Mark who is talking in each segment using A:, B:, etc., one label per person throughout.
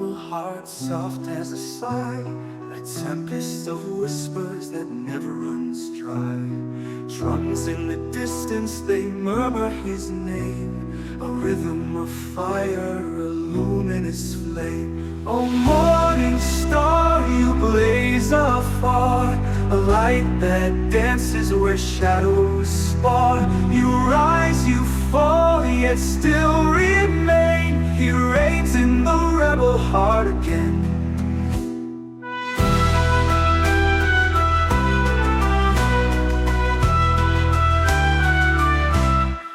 A: rebel heart, soft as a sigh, a tempest of whispers that never runs dry. Drums in the distance, they murmur his name, a rhythm of fire, a luminous flame. Oh, morning star, you blaze afar, a light that dances where shadows spar. You rise, you fall, yet still remain. He reigns in the rebel heart again.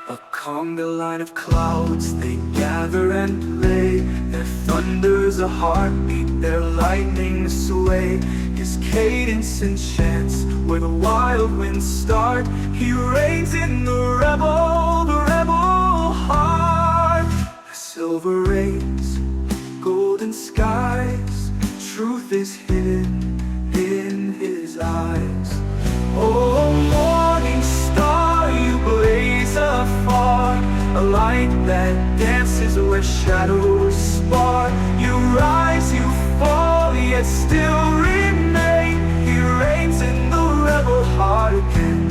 A: A conga line of clouds, they gather and play. Their thunder's a heartbeat, their lightning sway. His cadence enchants where the wild winds start. He reigns in the rebel heart. Silver rays, golden skies, truth is hidden in his eyes. Oh, morning star, you blaze afar, a light that dances where shadows spar. You rise, you fall, yet still remain. He reigns in the rebel heart again.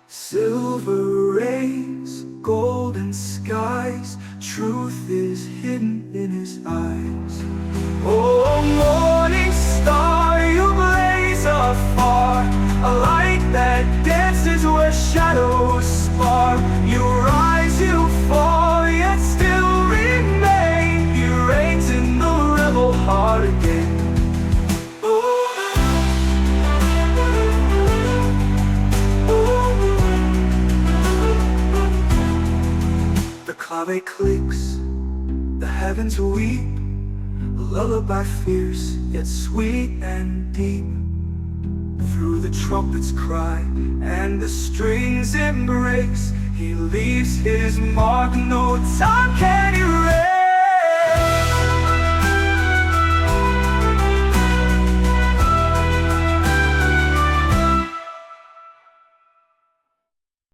A: Silver rays, golden skies, truth is hidden in his eyes. Oh, morning star, you blaze afar, a light that dances where shadows spar. You rise, you fall, yet still remain. He reigns in the rebel heart again. The clave clicks, the heavens weep, a lullaby fierce, yet sweet and deep. Through the trumpet's cry and the strings it breaks, he leaves his mark, no time can erase.